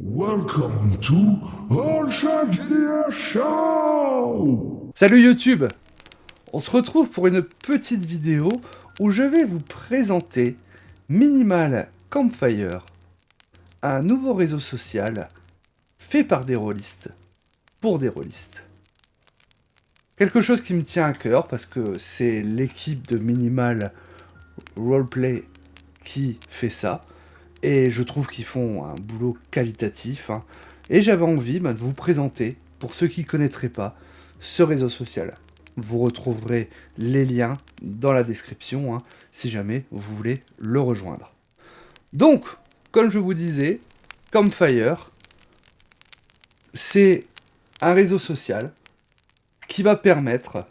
Welcome to All GDR Show! Salut YouTube! On se retrouve pour une petite vidéo où je vais vous présenter Minimal Campfire, un nouveau réseau social fait par des rôlistes, pour des rôlistes. Quelque chose qui me tient à cœur parce que c'est l'équipe de Minimal Roleplay qui fait ça, et je trouve qu'ils font un boulot qualitatif, hein. Et j'avais envie de vous présenter, pour ceux qui ne connaîtraient pas, ce réseau social. Vous retrouverez les liens dans la description, hein, si jamais vous voulez le rejoindre. Donc, comme je vous disais, Campfire, c'est un réseau social qui va permettre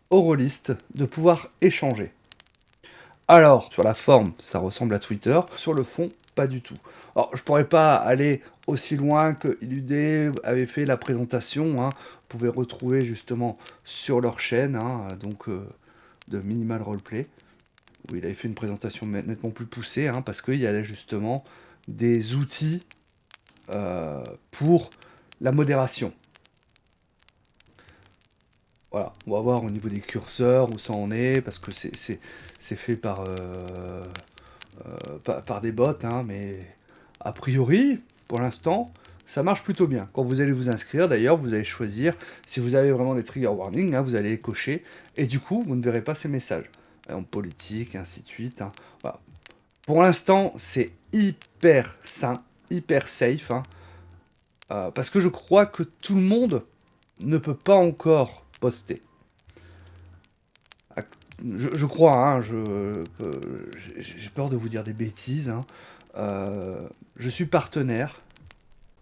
aux rôlistes de pouvoir échanger. Alors, sur la forme, ça ressemble à Twitter. Sur le fond, pas du tout. Alors, je pourrais pas aller aussi loin que ILUD avait fait la présentation, hein. Vous pouvez retrouver justement sur leur chaîne, hein, donc de Minimal Roleplay, où il avait fait une présentation nettement plus poussée, hein, parce qu'il y a justement des outils pour la modération. Voilà, on va voir au niveau des curseurs où ça en est, parce que c'est fait par des bots, hein, mais a priori, pour l'instant, ça marche plutôt bien. Quand vous allez vous inscrire, d'ailleurs, vous allez choisir, si vous avez vraiment des trigger warnings, hein, vous allez les cocher, et du coup, vous ne verrez pas ces messages. En politique, ainsi de suite. Hein. Voilà. Pour l'instant, c'est hyper sain, hyper safe, hein, parce que je crois que tout le monde ne peut pas encore poster. Je crois, hein, j'ai peur de vous dire des bêtises, hein. Je suis partenaire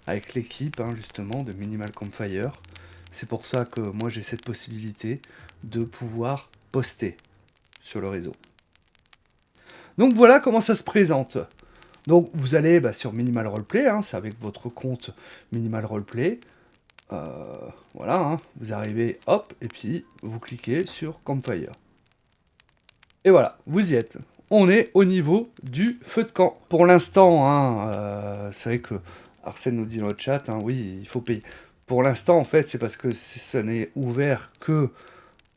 avec l'équipe, hein, justement, de Minimal Campfire. C'est pour ça que moi j'ai cette possibilité de pouvoir poster sur le réseau. Donc voilà comment ça se présente. Donc vous allez sur Minimal Roleplay, hein, c'est avec votre compte Minimal Roleplay. Voilà, hein, vous arrivez, hop, et puis vous cliquez sur Campfire. Et voilà, vous y êtes. On est au niveau du feu de camp. Pour l'instant, hein, c'est vrai que Arsène nous dit dans le chat, hein, oui, il faut payer. Pour l'instant, en fait, c'est parce que ce n'est ouvert que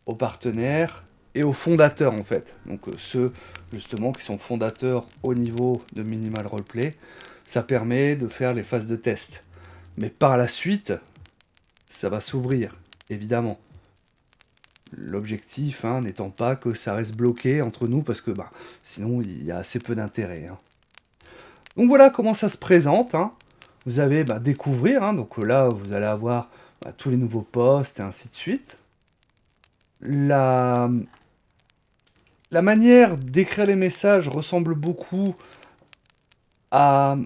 aux partenaires et aux fondateurs, en fait. Donc ceux, justement, qui sont fondateurs au niveau de Minimal Roleplay, ça permet de faire les phases de test. Mais par la suite, ça va s'ouvrir, évidemment. L'objectif, hein, n'étant pas que ça reste bloqué entre nous, parce que sinon il y a assez peu d'intérêt. Hein. Donc voilà comment ça se présente. Hein. Vous avez découvrir, hein, donc là vous allez avoir tous les nouveaux posts et ainsi de suite. La manière d'écrire les messages ressemble beaucoup à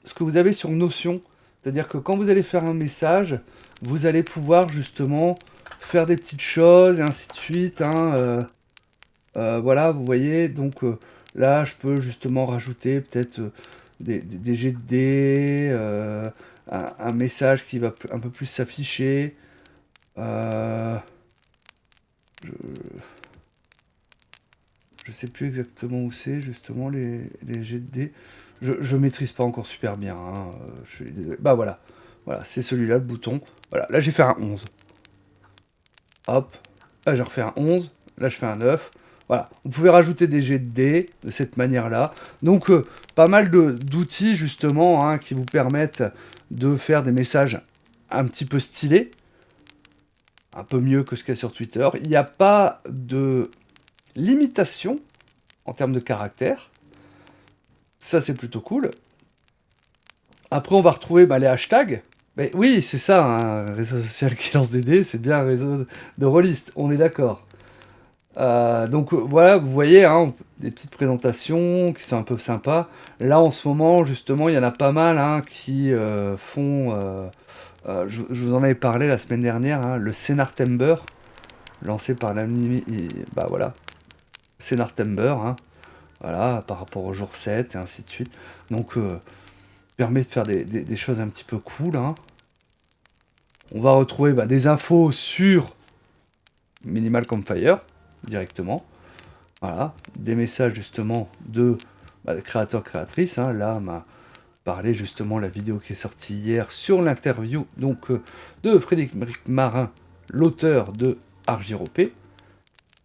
ce que vous avez sur Notion. C'est-à-dire que quand vous allez faire un message, vous allez pouvoir justement faire des petites choses et ainsi de suite. Hein, voilà, vous voyez, donc là, je peux justement rajouter peut-être des jets de dés, un message qui va un peu plus s'afficher. Je sais plus exactement où c'est, justement, les jets de dés. Je maîtrise pas encore super bien, hein, je suis désolé. Bah voilà, voilà, c'est celui-là, le bouton. Voilà, là j'ai fait un 11. Hop, là j'ai refait un 11, là je fais un 9. Voilà, vous pouvez rajouter des jets de dés de cette manière-là. Donc pas mal d'outils justement, hein, qui vous permettent de faire des messages un petit peu stylés. Un peu mieux que ce qu'il y a sur Twitter. Il n'y a pas de limitation en termes de caractères. Ça c'est plutôt cool. Après on va retrouver les hashtags. Mais oui, c'est ça, hein, un réseau social qui lance des dés, c'est bien un réseau de rôlistes, on est d'accord. Donc voilà, vous voyez, hein, des petites présentations qui sont un peu sympas. Là en ce moment, justement, il y en a pas mal, hein, qui font... je vous en avais parlé la semaine dernière, hein, le Scénartember, lancé par l'ami... Bah voilà, Scénartember, hein, voilà, par rapport au jour 7 et ainsi de suite. Donc, permet de faire des choses un petit peu cool, hein. On va retrouver des infos sur Minimal Campfire, directement. Voilà, des messages justement de créateurs, créatrices. Hein. Là, parler justement la vidéo qui est sortie hier sur l'interview donc de Frédéric Marin, l'auteur de Argyropé,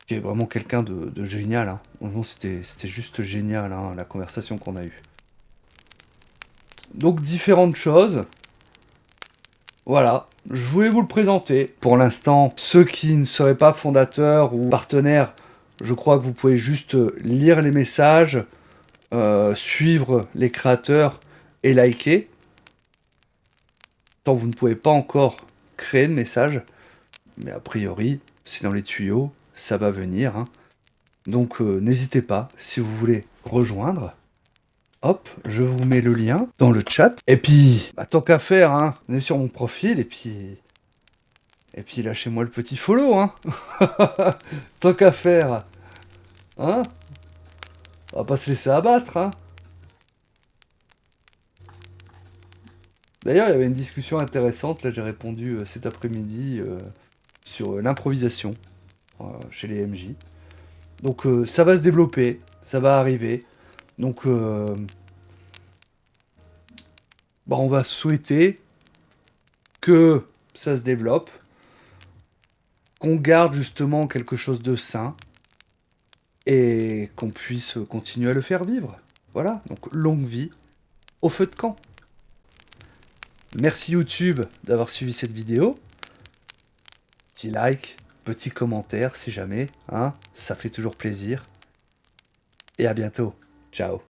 qui est vraiment quelqu'un de génial. Hein. Vraiment, c'était juste génial, hein, la conversation qu'on a eue. Donc, différentes choses. Voilà, je voulais vous le présenter. Pour l'instant, ceux qui ne seraient pas fondateurs ou partenaires, je crois que vous pouvez juste lire les messages, suivre les créateurs et liker. Tant vous ne pouvez pas encore créer de message, mais a priori, c'est dans les tuyaux, ça va venir. Hein. Donc n'hésitez pas, si vous voulez rejoindre. Hop, je vous mets le lien dans le chat. Et puis, bah, tant qu'à faire, hein, venez sur mon profil et puis lâchez-moi le petit follow. Hein. Tant qu'à faire, hein, on va pas se laisser abattre. Hein. D'ailleurs, il y avait une discussion intéressante, là j'ai répondu cet après-midi sur l'improvisation chez les MJ. Donc ça va se développer, ça va arriver. Donc on va souhaiter que ça se développe, qu'on garde justement quelque chose de sain et qu'on puisse continuer à le faire vivre. Voilà, donc longue vie au feu de camp. Merci YouTube d'avoir suivi cette vidéo. Petit like, petit commentaire si jamais, hein, ça fait toujours plaisir. Et à bientôt. Ciao.